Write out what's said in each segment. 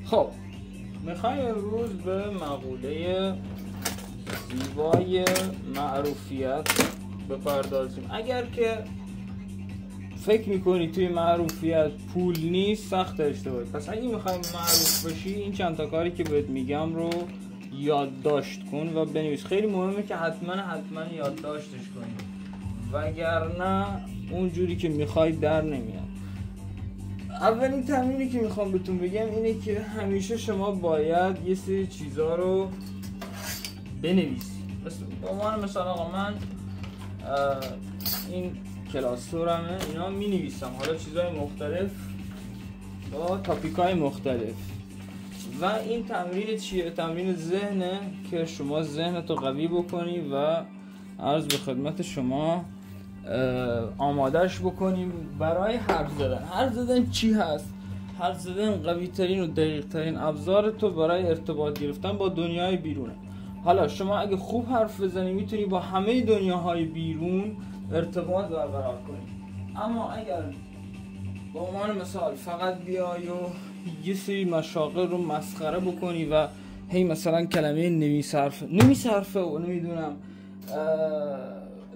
خب میخوایم امروز به مقوله زیبای معروفیت بپردازیم. اگر که فکر میکنی توی معروفیت پول نیست، سخت اشتباهی. پس اگه میخوای معروف بشی، این چند تا کاری که بهت میگم رو یادداشت کن و بنویس. خیلی مهمه که حتما یادداشتش کنی، وگرنه اونجوری که میخوای در نمیاد. اولین تمرینی که میخوام بهتون بگم اینه که همیشه شما باید یه سری چیزا رو بنویسی. به عنوان مثال آقا من این کلاسورمه، اینا می نویسم، حالا چیزهای مختلف با تاپیکای مختلف. و این تمرین چیه؟ تمرین ذهنه که شما ذهنتو قوی بکنی و عرض به خدمت شما آمادهش بکنیم برای حرف زدن. حرف زدن چی هست؟ حرف زدن قوی ترین و دقیق ترین ابزار تو برای ارتباط گرفتن با دنیای بیرونه. حالا شما اگه خوب حرف بزنی میتونی با همه دنیاهای بیرون ارتباط برقرار کنی. اما اگر به عنوان مثال فقط بیای و یه سری مشاغل رو مسخره بکنی و هی مثلا کلمه نمیصرفه و نمیدونم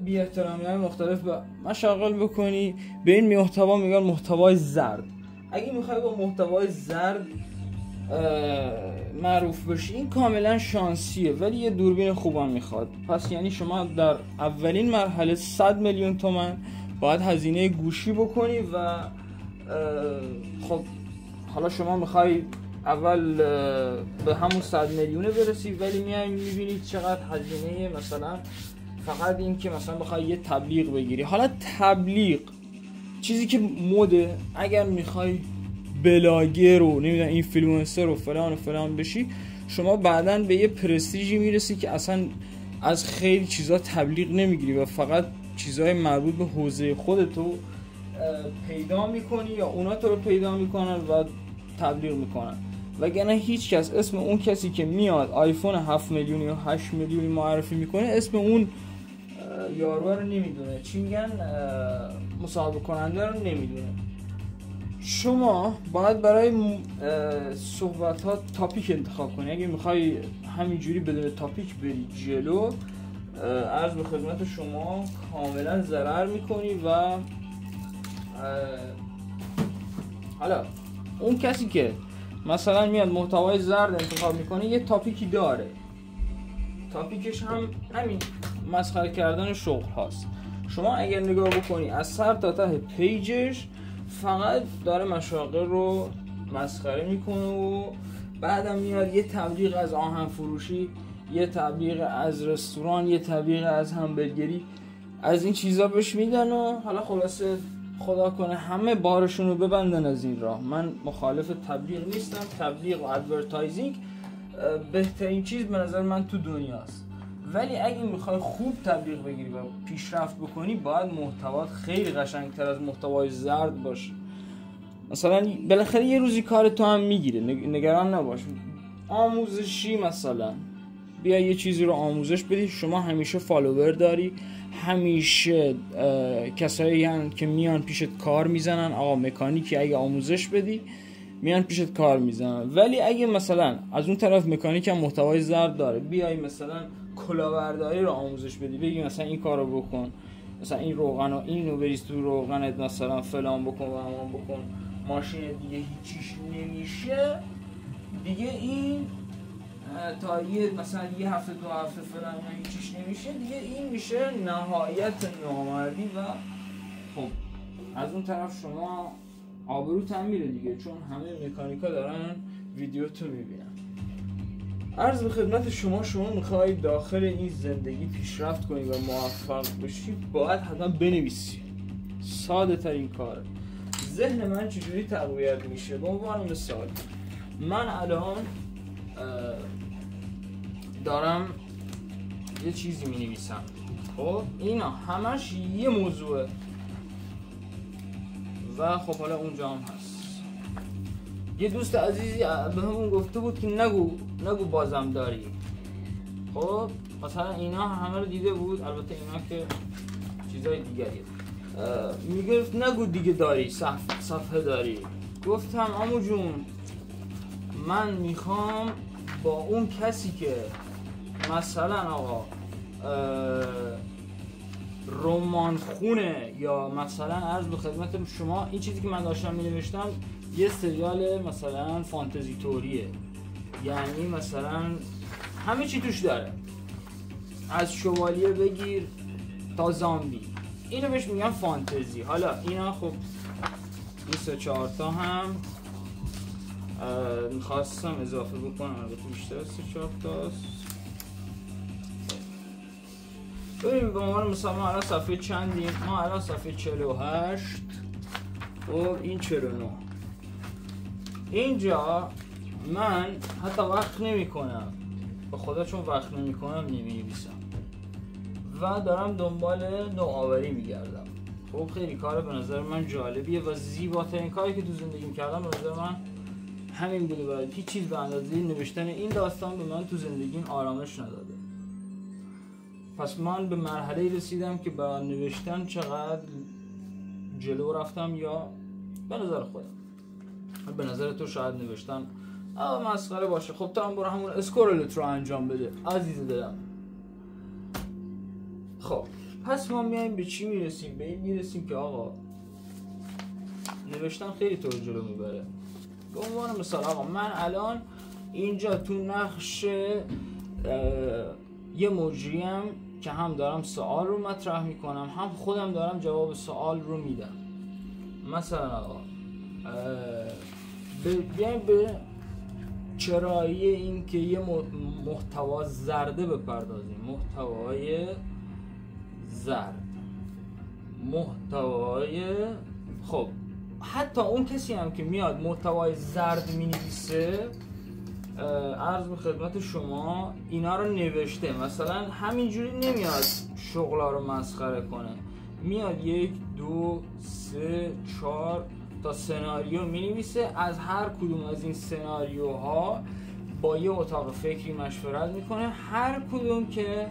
بی احترامی های مختلف به مشاغل بکنی، به این محتوا میگن محتوای زرد. اگه میخوای با محتوای زرد معروف بشی، این کاملا شانسیه، ولی یه دوربین خوبم میخواد. پس یعنی شما در اولین مرحله 100 میلیون تومان باید هزینه گوشی بکنی و خب حالا شما میخوای اول به همون 100 میلیونه برسی، ولی میای میبینید چقدر هزینه، مثلا فقط این که مثلا بخوای یه تبلیغ بگیری. حالا تبلیغ چیزی که مده، اگر میخوای بلاگر و نمیدونم اینفلوئنسر و فلان بشی، شما بعداً به یه پرستیژی میرسی که اصلا از خیلی چیزا تبلیغ نمیگیری و فقط چیزای مربوط به حوزه خودتو پیدا میکنی یا اونا تو رو پیدا میکنن و تبلیغ میکنن. وگرنه هیچ کس اسم اون کسی که میاد آیفون 7 میلیون یا 8 میلیونی معرفی میکنه اسم اون یارو رو نمیدونه، چی میگن، مصاحبه کننده رو نمیدونه. شما باید برای صحبت ها تاپیک انتخاب کنی. اگه میخوای همینجوری بدون تاپیک بری جلو، عرض به خدمت شما کاملا ضرر میکنی. و حالا اون کسی که مثلا میاد محتوای زرد انتخاب میکنه یه تاپیکی داره، تاپیکش هم همین مسخره کردن شغل هاست. شما اگر نگاه بکنی از سر تا ته پیجش فقط داره مشاغل رو مسخره میکنه و بعدم میاد یه تبلیغ از آهن فروشی، یه تبلیغ از رستوران، یه تبلیغ از همبرگری، از این چیزا بهش میدن و حالا خلاصه خدا کنه همه بارشون رو ببندن از این راه. من مخالف تبلیغ نیستم. تبلیغ و ادورتایزینگ بهترین چیز به نظر من تو دنیاست، ولی اگه میخوای خوب تبلیغ بگیری و پیشرفت بکنی باید محتوات خیلی قشنگتر از محتوای زرد باشه. مثلا بالاخره یه روزی کار تو هم میگیره، نگران نباش. آموزشی مثلا بیا یه چیزی رو آموزش بدی، شما همیشه فالوور داری، همیشه کسایی هستن که میان پیشت کار میزنن. آقا مکانیکی اگه آموزش بدی میان پیشت کار میزنن، ولی اگه مثلا از اون طرف مکانیک هم محتوای زرد داره، بیای مثلا کلاهبرداری رو آموزش بدی، بگی مثلا این کارو بکن، مثلا این روغن و اینو بریز تو روغنت، مثلا فلان بکن و همان بکن، ماشین دیگه هیچیش نمیشه دیگه، این تا یه مثلا یه هفته دو هفته فلان هیچیش نمیشه دیگه، این میشه نهایت نامردی. و خب از اون طرف شما آبروت هم میره دیگه، چون همه مکانیکا دارن ویدیو تو میبینن. عرض به خدمت شما میخوای داخل این زندگی پیشرفت کنی و موفق بشی، باید حتما بنویسی. ساده ترین کاره. ذهن من چجوری تقویت میشه؟ به عنوان مثال من الان دارم یه چیزی مینویسم، خب اینا همش یه موضوعه و خب حالا اونجا هم هست. یه دوست عزیزی به همون گفته بود که نگو بازم داری. خب مثلا اینا همه رو دیده بود، البته اینا که چیزای دیگریه. میگفت نگو دیگه داری، صفحه داری. گفتم عمو جون من میخوام با اون کسی که مثلا آقا رمان خونه یا مثلا عرض به خدمت شما این چیزی که من داشتم می نوشتم یه سریال مثلا فانتزی توریه، یعنی مثلا همه چی توش داره، از شوالیه بگیر تا زامبی، اینو بهش میگن فانتزی. حالا اینا خب این 3-4 تا هم میخواستم اضافه بکنم، البته بیشتر از 3-4 تاست. ببینیم به عنوان مثلا ما الان صفحه چندیم؟ ما الان صفحه 48 و این 49. اینجا من حتی وقت نمی کنم، به خدا چون وقت نمی کنم نمی نویسم و دارم دنبال نوآوری می گردم. خب خیلی کار به نظر من جالبیه و زیباترین کاری که تو زندگیم کردم به نظر من همین بوده و هیچ چیز به اندازه نوشتن این داستان به من تو زندگیم آرامش نداده. پس من به مرحله رسیدم که با نوشتن چقدر جلو رفتم، یا به نظر خودم، به نظر تو شاید نوشتن مسخره باشه. خب تو هم برو همون اسکرولت رو انجام بده عزیز دلم. خب پس ما میایم به چی میرسیم؟ به این میرسیم که آقا نوشتن خیلی تو رو جلو میبره. به عنوان مثال آقا من الان اینجا تو نقش یه مجریم که هم دارم سوال رو مطرح میکنم هم خودم دارم جواب سوال رو میدم. مثلا آقا بیایم به چرایی این که یه محتوا زرده بپردازیم. محتوای زرد، محتوای خب حتی اون کسی هم که میاد محتوای زرد مینویسه، عرض به خدمت شما اینا رو نوشته، مثلا همینجوری نمیاد شغلا رو مسخره کنه، میاد 1 2 3 4 تا سناریو مینویسه، از هر کدوم از این سناریوها با یه اتاق فکری مشورت میکنه، هر کدوم که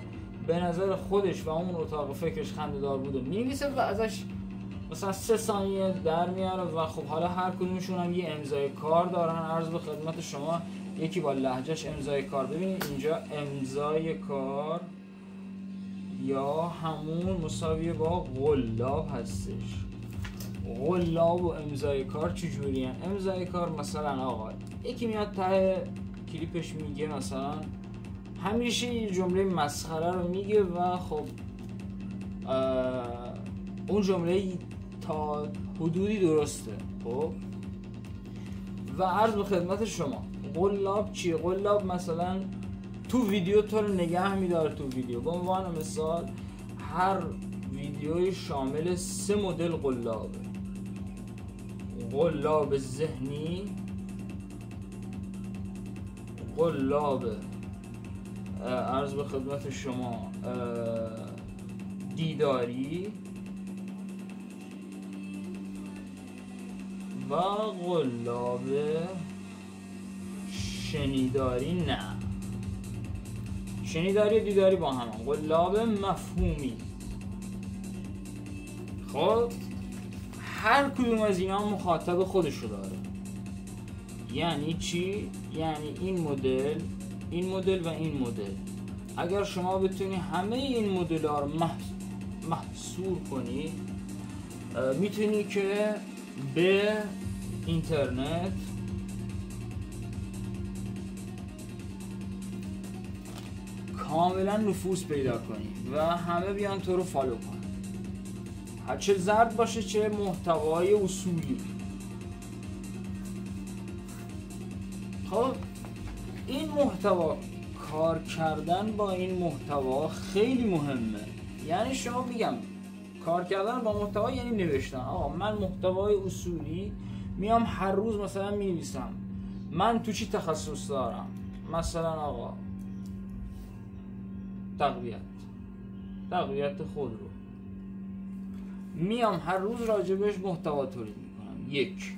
به نظر خودش و اون اتاق فکرش خنده‌دار بوده مینویسه و ازش مثلا 3 ثانیه در میاره و خب حالا هر کدومشون هم یه امضای کار دارن. عرض به خدمت شما یکی با لهجهش امضای کار، ببینید اینجا امضای کار یا همون مساویه با قلاب هستش. قلاب و امضای کار چجوری هن؟ امضای کار مثلا آقا یکی میاد ته کلیپش میگه مثلا همیشه یه جمله مسخره رو میگه و خب اون جمله تا حدودی درسته. خب و عرض به خدمت شما قلاب چیه؟ قلاب مثلا تو ویدیو تو رو نگه میداره تو ویدیو. به عنوان مثال هر ویدیوی شامل 3 مدل قلابه: قلاب ذهنی، قلاب عرض به خدمت شما دیداری و قلاب شنیداری. نه، شنیداری و دیداری با هم، قلاب مفهومی. خب هر کدوم از اینا مخاطب خودشو داره. یعنی چی؟ یعنی این مدل، این مدل و این مدل. اگر شما بتونی همه این مدل ها رو محصور کنی، میتونی که به اینترنت کاملا نفوذ پیدا کنی و همه بیان تو رو فالو کنن، چه زرد باشه چه محتوای اصولی. خب این محتوا، کار کردن با این محتوا خیلی مهمه. یعنی شما میگم کار کردن با محتوا یعنی نوشتن. آقا من محتوای اصولی میام هر روز مثلا مینویسم من تو چی تخصص دارم، مثلا آقا تقویت خودرو، میام هر روز راجبش محتوا تولید میکنم. 1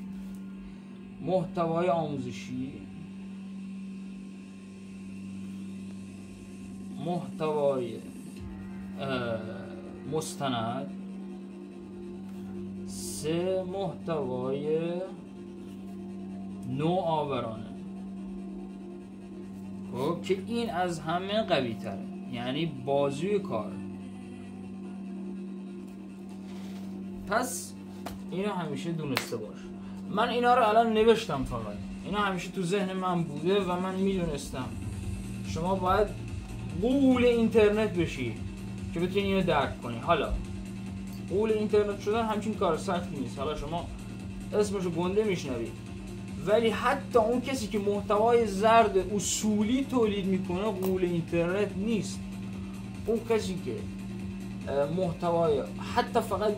محتوای آموزشی، محتوای مستند، 3 محتوای نوآورانه. خب که این از همه قوی تره، یعنی بازوی کار. پس اینو همیشه دونسته باش. من اینا رو الان نوشتم، فقط اینا همیشه تو ذهن من بوده و من میدونستم شما باید قول اینترنت بشی که بتونی اینو درک کنی. حالا قول اینترنت شدن همچین کار سختی نیست. حالا شما اسمشو گنده میشنوید، ولی حتی اون کسی که محتوای زرد اصولی تولید میکنه قول اینترنت نیست. اون کسی که محتوای حتی فقط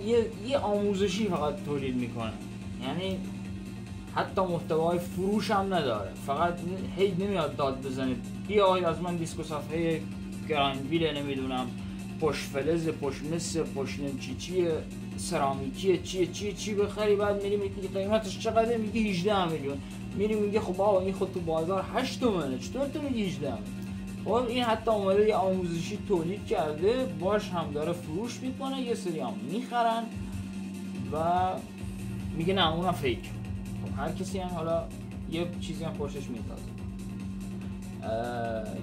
یه آموزشی فقط تولید میکنه، یعنی حتی محتوای فروش هم نداره، فقط هی نمیاد داد بزنه بیاید از من دیسک و صفحه گرانویل نمیدونم پشت فلز پشت مس پشت چیه سرامیکیه چی بخری، بعد میری میگی قیمتش چقدره، میگی 18 میلیون، میری میگه خب آقا این خود تو بازار 8 تومنه، چطور تو میگی 18 میلیون؟ خب این حتی اومده یه آموزشی تولید کرده، باش هم داره فروش میکنه، یه سری هم میخرن و میگه نه اونم فیک. خب هر کسی هم حالا یه چیزی هم پشتش میتازه،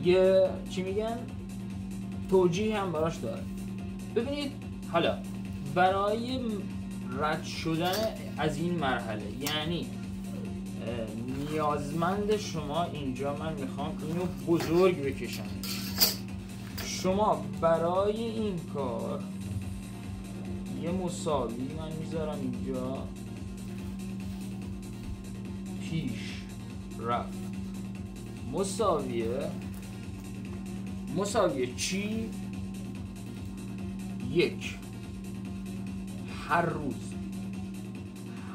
یه چی میگن توجیه هم براش داره. ببینید حالا برای رد شدن از این مرحله، یعنی نیازمند شما اینجا من میخوام اینو بزرگ بکشم، شما برای این کار یه مساوی من میذارم اینجا پیش رفت مساویه چی؟ 1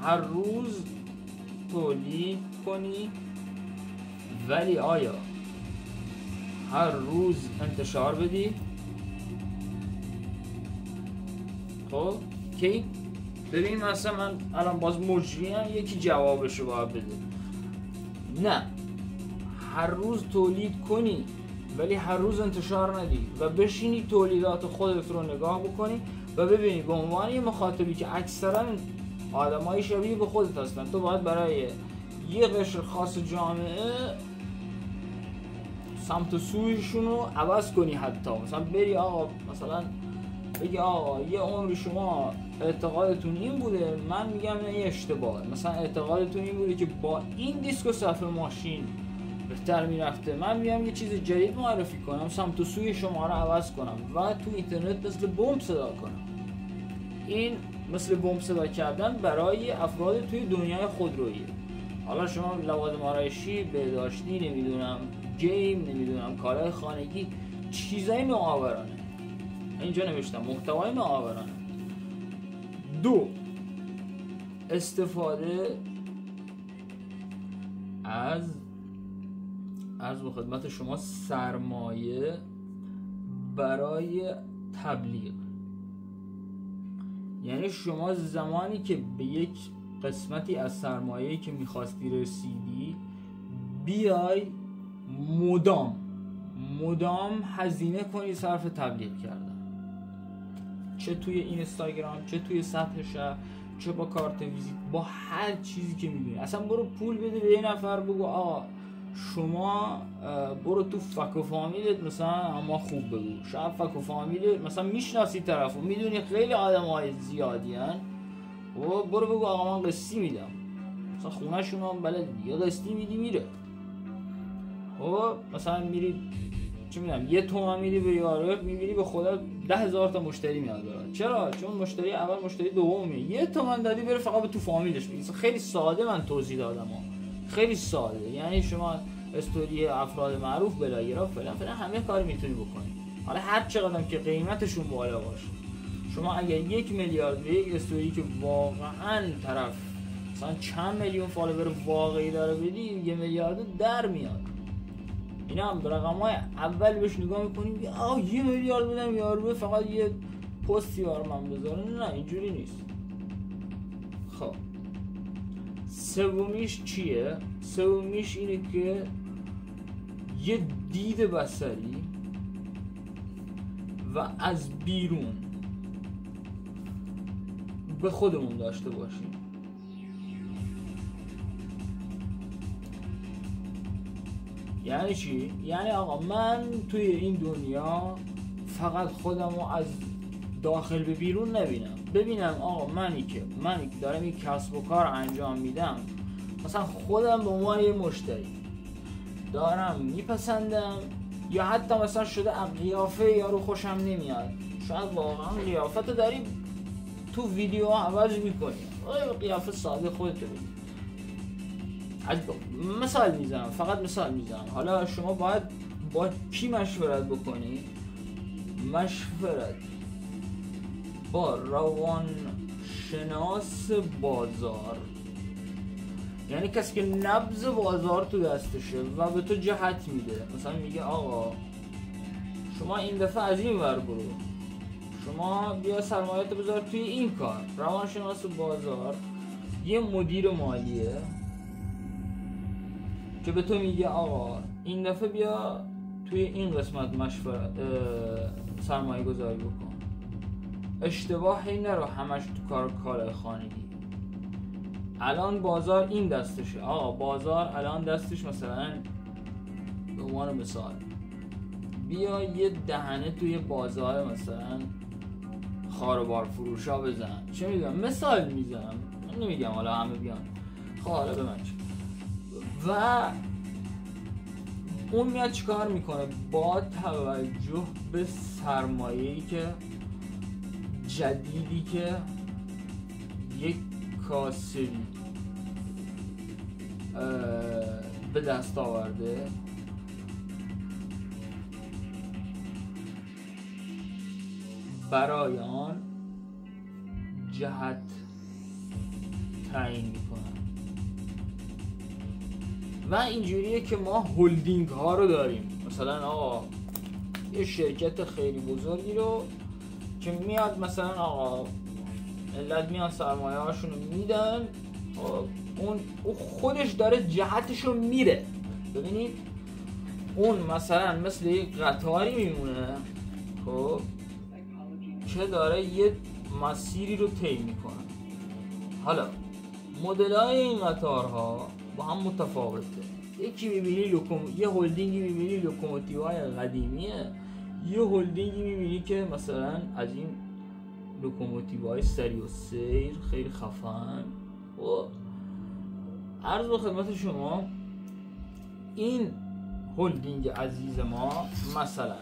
هر روز تولید کنی، ولی آیا هر روز انتشار بدی؟ خب کی؟ ببین مثلا من الان باز مجریم، یکی جوابشو باید بده. نه، هر روز تولید کنی ولی هر روز انتشار ندی و بشینی تولیدات خودت رو نگاه بکنی و ببینی به عنوان یه مخاطبی که اکثرا آدمای شبیه به خودت هستن، تو باید برای یه قشر خاص جامعه سمت و سویشون رو عوض کنی. حتی مثلا بری آقا مثلا بگی آقا یه عمری شما اعتقادتون این بوده، من میگم نه این اشتباهه، مثلا اعتقادتون این بوده که با این دیسک و صفحه ماشین بهتر میرفته، من میگم یه چیز جدید معرفی کنم، سمت و سوی شما رو عوض کنم و تو اینترنت مثل بمب صدا کنم. این مثل بمب صدا کردن برای افراد توی دنیای خودرویی. حالا شما لوازم آرایشی، بهداشتی، نمیدونم گیم، نمیدونم کارهای خانگی، چیزای نوآورانه. اینجا نوشتم محتوای نوآورانه. 2 استفاده از خدمت شما سرمایه برای تبلیغ. یعنی شما زمانی که به یک قسمتی از سرمایه‌ای که می‌خواستی رسیدی، بیای مدام هزینه کنی صرف تبلیغ کردن، چه توی اینستاگرام، چه توی سطح شهر، چه با کارت ویزیت، با هر چیزی که می‌دونی. اصلا برو پول بده به یه نفر بگو آقا شما برو تو فک و فامیلت مثلا اما خوب بگو، شاید فک و فامیلت مثلا میشناسی طرفو، میدونی خیلی آدم‌های زیادی هن، و برو بگو آقا من قسطی میدم، مثلا خونه شون هم بلد یا قسطی میدی میره. خب مثلا میری چه میدونم 1 تومن میدی به یارو، میبینی به خدا 10,000 تا مشتری میاد برات. چرا؟ چون مشتری اول مشتری دومه، 1 تومن دادی بره فقط به تو فامیلش بگی. خیلی ساده من توضیح دادم خیلی ساده. یعنی شما استوری افراد معروف بلاگرا فلان همه کاری میتونی بکنی، حالا هر چقدر که قیمتشون بالا باشه. شما اگر 1 میلیارد به یک استوری که واقعا طرف مثلا چند میلیون فالوور واقعی داره بدی، 1 میلیارد در میاد. اینا هم رقم‌های اول بهش نگاه میکنیم آ 1 میلیارد بدم یارو فقط یه پستی برام من بذاره. نه اینجوری نیست. خب سومیش چیه؟ سومیش اینه که یه دید بصری و از بیرون به خودمون داشته باشیم. یعنی چی؟ یعنی آقا من توی این دنیا فقط خودمو از داخل به بیرون ببینم آقا منی که دارم این کسب و کار انجام میدم، مثلا خودم به عنوان یه مشتری دارم میپسندم، یا حتی مثلا شده قیافه یارو خوشم نمیاد، شاید واقعا قیافت داری تو ویدیو عوض میکنی، قیافه ساده خودت بگی. مثال میزنم، فقط مثال میزنم. حالا شما باید با کی مشورت بکنی؟ مشورت با روانشناس بازار، یعنی کسی که نبض بازار تو دستشه و به تو جهت میده. مثلا میگه آقا شما این دفعه از این ور برو، شما بیا سرمایه‌تو بذار توی این کار. روانشناس بازار یه مدیر مالیه که به تو میگه آقا این دفعه بیا توی این قسمت مشورت سرمایه گذاری بکن، اشتباهی نرو همش تو کار خانگی. الان بازار این دستشه، آقا بازار الان دستش مثلا به عنوان مثال بیا یه دهنه توی بازار مثلا خاروبار فروشا بزن، چه میدونم، مثال میزنم، من نمیگم حالا همه بیان، خب حالا به من چه. و اون میاد چیکار میکنه؟ با توجه به سرمایه‌ای که جدیدی که یک کاسبی به دست آورده، برای آن جهت تعیین میکنن. و اینجوریه که ما هولدینگ ها رو داریم. مثلا آقا یه شرکت خیلی بزرگی رو که میاد مثلا آقا ملت میان سرمایه هاشون رو میدن، اون خودش داره جهتشو میره. ببینید اون مثلا مثل یک قطاری میمونه خب که داره یه مسیری رو طی میکنه. حالا مدل‌های این قطارها با هم متفاوته. یکی میبینی یه هولدینگی میبینی لوکوموتیوهای قدیمیه، یه هولدینگی میبینی که مثلا از این لوکوموتیوهای سری و سیر خیلی خفن. و عرض به خدمت شما این هولدینگ عزیز ما مثلا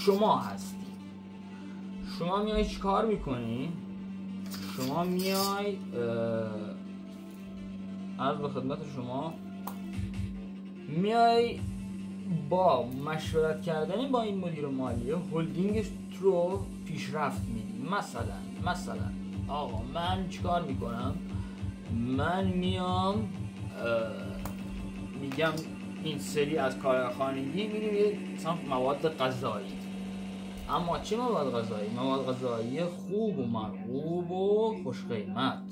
شما هستی، شما میای چی کار میکنی؟ شما میای عرض به خدمت شما میای با مشورت کردن با این مدیر مالیه هولدینگش رو پیشرفت میدی. مثلا آقا من چیکار میکنم؟ من میام میگم این سری از کارخانگی میریم مثلا مواد غذایی. اما چه مواد غذایی؟ مواد غذایی خوب و مرغوب و خوش قیمت.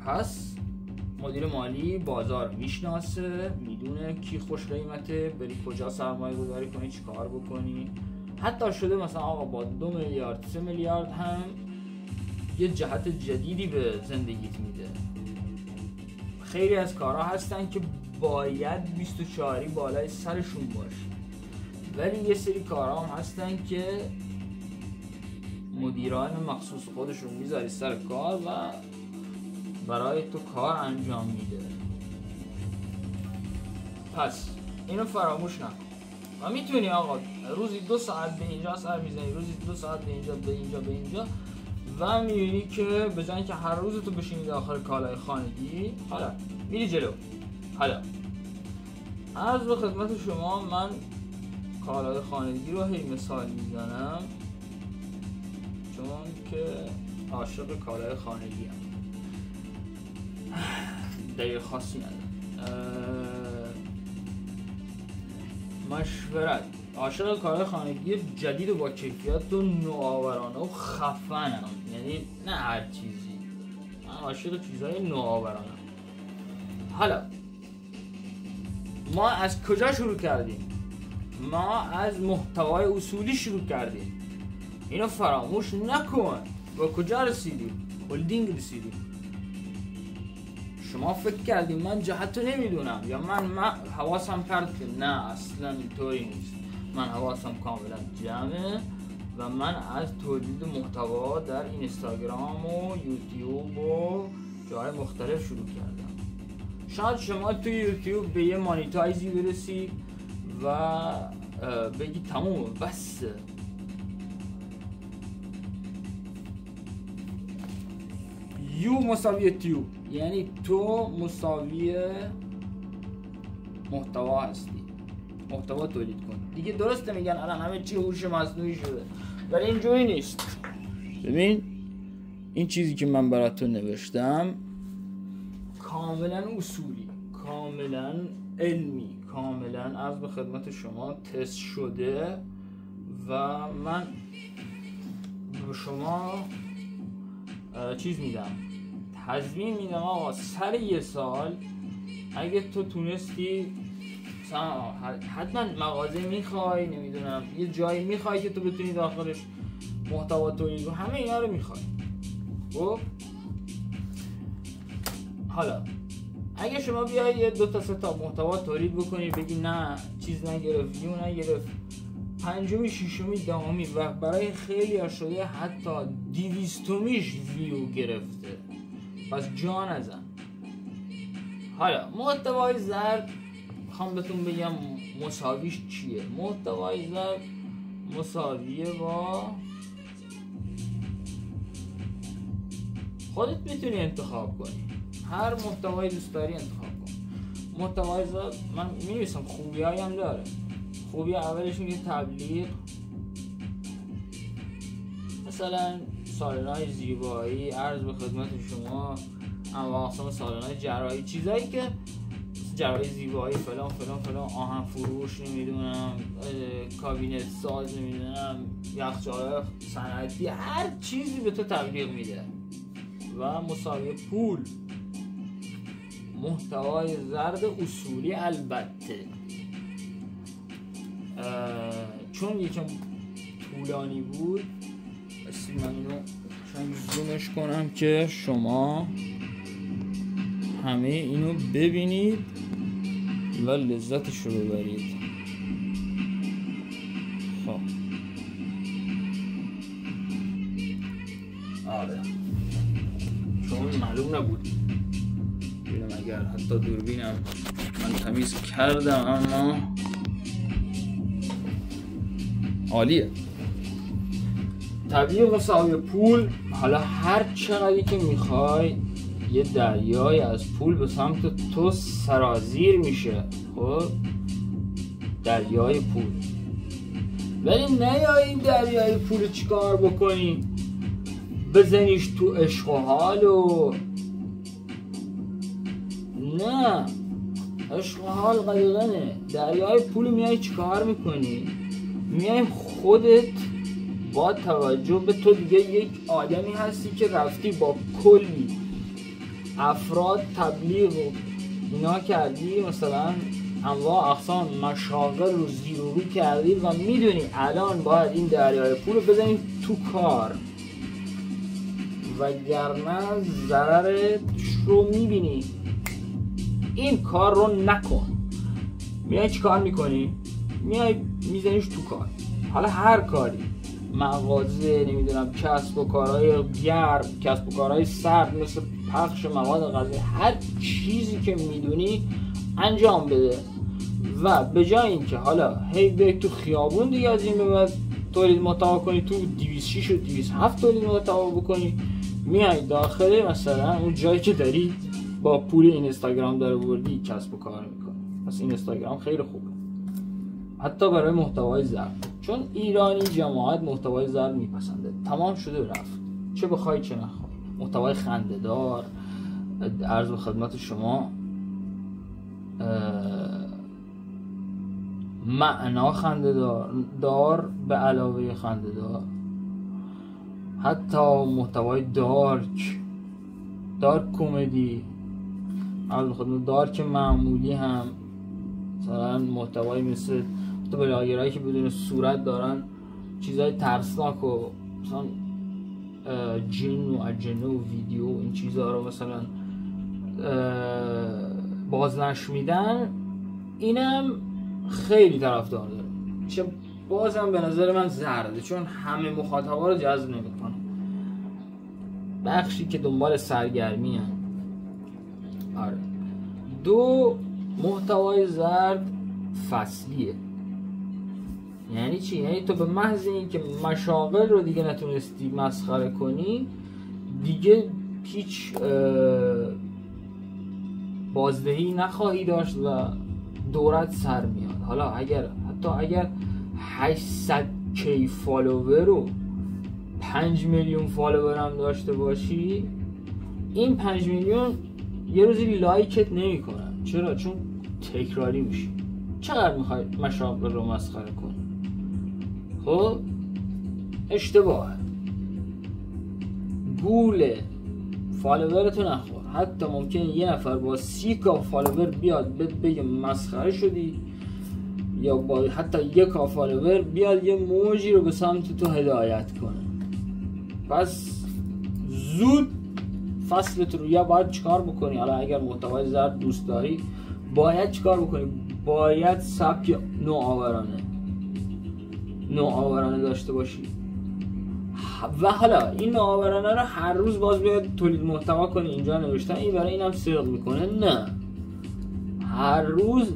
پس مدیر مالی بازار میشناسه، میدونه کی خوش قیمته، بری کجا سرمایه گذاری کنی، چی کار بکنی. حتی شده مثلا آقا با 2 میلیارد 3 میلیارد هم یه جهت جدیدی به زندگیت میده. خیلی از کارها هستن که باید 24 بالای سرشون باشه، ولی یه سری کارها هم هستن که مدیران مخصوص خودشون میذاری سر کار و برای تو کار انجام میده. پس اینو فراموش نکن و میتونی آقا روزی 2 ساعت به اینجا سر میزنی، روزی 2 ساعت به اینجا و میبینی که به جای اینکه هر روز تو بشینی داخل کالای خانگی، حالا میری جلو. حالا عرض به خدمت شما من کالای خانگی رو هی مثال میزنم چون که عاشق کالای خانگی هم، دلیل خاصی نداره. مشورت عاشق کالای خانگی جدید و با کیفیت و نوآورانه و خفنم، یعنی نه هر چیزی، من عاشق چیزهای نوآورانه. حالا ما از کجا شروع کردیم؟ ما از محتوای اصولی شروع کردیم، اینو فراموش نکن. با کجا رسیدیم؟ هولدینگ رسیدیم. شما فکر کردیم من جهتو نمیدونم یا من حواسم پرت. نه اصلا اینطوری نیست. من حواسم کاملا جمعه و من از تولید محتوا در اینستاگرام و یوتیوب و جای مختلف شروع کردم. شاید شما توی یوتیوب به یه مانیتایزی برسی و بگی تموم بس. یو مساوی تیوب، یعنی تو مساوی محتوا هستی، محتوا تولید کن دیگه. درسته میگن الان همه چی هوش مصنوعی شده، ولی اینجوری نیست. ببین این چیزی که من براتون نوشتم کاملا اصولی، کاملا علمی، کاملا عرض به خدمت شما تست شده و من به شما چیز میدم، تضمین میدم آقا سر یه سال اگه تو تونستی حتما مغازه میخوای، نمیدونم یه جایی میخوای که تو بتونی داخلش محتوا تولید کنی، همه اینا رو میخوای. خب حالا اگه شما بیای یه 2 تا 3 تا محتوا تولید بکنی بگی نه چیز نگرفت، ویو نگرفت، 5می 6می 10می و برای خیلی ها شده حتی 200میش ویو گرفته، پس جا نزن. حالا محتوای زرد میخوام بهتون بگم مساویش چیه. محتوای زرد مساویه با خودت میتونی انتخاب کنی، هر محتوای دوست داری انتخاب کن. محتوای زرد من می‌نویسم خوبیایی هم داره. خوبی اولش میگه تبلیغ، مثلا سالن‌های زیبایی، عرض به خدمت شما انواع اقسام سالن‌های جراحی، چیزایی که جراحی زیبایی فلان فلان فلان، آهن فروش، نمیدونم کابینت ساز، نمیدونم یخچال صنعتی، هر چیزی به تو تبلیغ میده و مساوی پول. محتوای زرد اصولی البته چون یکم طولانی بود بسی من اینو چند زومش کنم که شما همه اینو ببینید و لذتش رو ببرید. خب آره چون معلوم نبود ببینم اگر حتی دوربینم من تمیز کردم، اما عالیه. تبلیغ مساوی پول. حالا هر چقدری که میخوای یه دریای از پول به سمت تو سرازیر میشه. خب دریای پول، ولی نه یا این دریای پول چیکار بکنی؟ بزنیش تو عشق و حال و نه، عشق و حال قدغنه. دریای پول میای چیکار میکنی؟ میای خودت با توجه به تو دیگه یک آدمی هستی که رفتی با کلی افراد تبلیغ و اینا کردی، مثلا انواع اقسام مشاغل رو زیر و رو کردی و میدونی الان باید این دریای پول رو بزنی تو کار، وگرنه ضررش رو میبینی. این کار رو نکن. میای چی کار میکنی؟ میای میزنیش تو کار. حالا هر کاری، مغازه، نمیدونم کسب و کارهای گرم، کسب و کارهای سرد مثل پخش مواد غذایی، هر چیزی که میدونی انجام بده و به جای اینکه حالا هی بیای تو خیابون دیگه از این به بعد تولید محتوا کنی، تو 206 و 207 تولید محتوا بکنی، میای داخل مثلا اون جایی که داری با پول اینستاگرام داره بردی کسب و کار میکنی. پس اینستاگرام خیلی خوبه حتی برای محتوای زرد، چون ایرانی جماعت محتوای زرد میپسنده. تمام شده رفت، چه بخوای چه نخوای. محتوای خنده‌دار، عرض به خدمت شما معنا خنده‌دار به علاوه خنده‌دار، حتی محتوای دارک کمدی، عرض به خدمت دارک معمولی هم، مثلا محتوای مثل بلاگرایی که بدون صورت دارن چیزای ترسناک و مثلا جن و اجنه و ویدیو این چیزها رو مثلا بازنشر میدن، اینم خیلی طرفدار داره، چه بازم به نظر من زرده، چون همه مخاطبا رو جذب نمیکنه. بخشی که دنبال سرگرمی هن. آره. 2 محتوای زرد فصلیه. یعنی چی؟ یعنی تو به محض این که مشاغل رو دیگه نتونستی مسخره کنی، دیگه هیچ بازدهی نخواهی داشت و دورت سر میاد. حالا حتی اگر 800k فالوور رو 5 میلیون فالوور هم داشته باشی، این 5 میلیون یه روزی لایکت نمی کنن. چرا؟ چون تکراری میشی. چقدر میخوای مشاغل رو مسخره کنی؟ خب اشتباهه. گول فالوورتو نخور. حتی ممکنه یه نفر با 30k فالوور بیاد بگه مسخره شدی، یا با حتی 1k فالوور بیاد یه موجی رو به سمت تو هدایت کنه. پس زود فصلت رو یا باید چیکار بکنی؟ حالا اگر محتوای زرد دوست داری باید چیکار بکنی؟ باید سبک نوآورانه داشته باشی. و حالا این نوآورانه رو هر روز باز بیاد تولید محتوا کنی. اینجا نوشتن این برای اینم صدق میکنه. نه، هر روز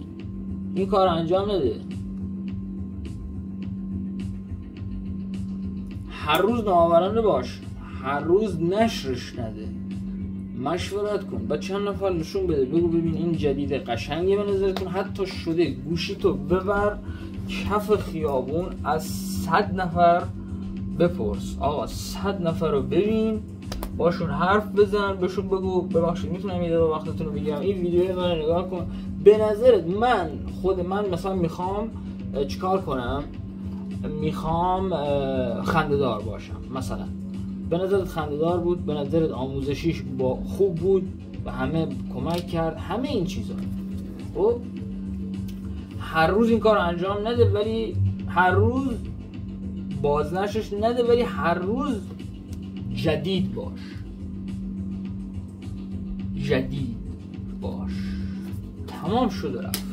این کار انجام نده. هر روز نوآورانه باش، هر روز نشرش نده، مشورت کن، با چند نفر نشون بده، بگو ببین این جدیده، قشنگه به نظرتون؟ حتی شده گوشی تو ببر کف خیابون از 100 نفر بپرس، آقا 100 نفر رو ببین، باشون حرف بزن، بهشون بگو ببخشید میتونم یه دقیقه وقتتون رو بگیرم، این ویدیوی من رو نگاه کن، به نظرت خود من مثلا میخوام چیکار کنم؟ میخوام خنده‌دار باشم مثلا. به نظرت خنده‌دار بود؟ به نظرت آموزشیش خوب بود؟ به همه کمک کرد؟ همه این چیزا. خب هر روز این کار انجام نده، ولی هر روز بازنشرش نده، ولی هر روز جدید باش. تمام شده رفت.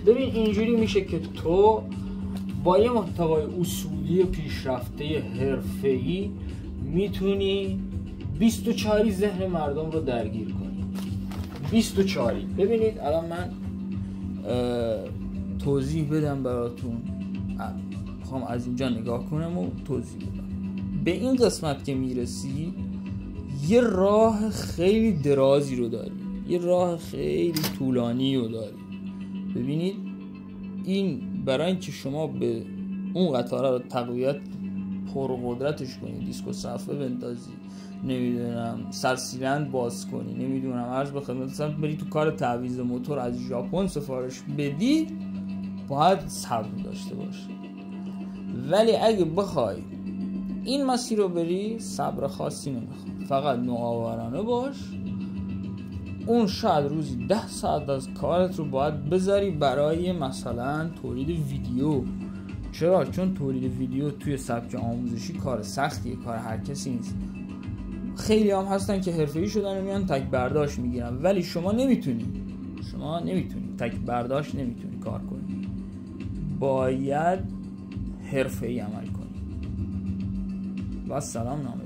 ببین اینجوری میشه که تو با یه محتوای اصولی پیشرفته حرفه‌ای میتونی 24 ذهن مردم رو درگیر کنی. 24. ببینید الان من توضیح بدم براتون، میخوام از اینجا نگاه کنم و توضیح بدم. به این قسمت که میرسی یه راه خیلی درازی رو داری، یه راه خیلی طولانی رو داری. ببینید این برای اینکه شما به اون قطاره رو تقویت پرقدرتش کنی، دیسکو صفحه بندازی، نمیدونم سرسیلند باز کنی، نمیدونم عرض به خدمتتون بری تو کار تعویض موتور از ژاپن سفارش بدی، باید صبر داشته باشی. ولی اگه بخوای این مسیر رو بری، صبر خاصی نمیخواد، فقط نوآورانه باش. اون شاید روزی 10 ساعت از کارت رو باید بذاری برای مثلا تولید ویدیو. چرا؟ چون تولید ویدیو توی سبک آموزشی کار سختیه، کار هر کسی نیست. خیلی هم هستن که حرفه‌ای شدن و میان تک برداشت میگیرن، ولی شما نمیتونی تک برداشت نمیتونی کار کنی، باید حرفه‌ای عمل کنی. و سلام نامه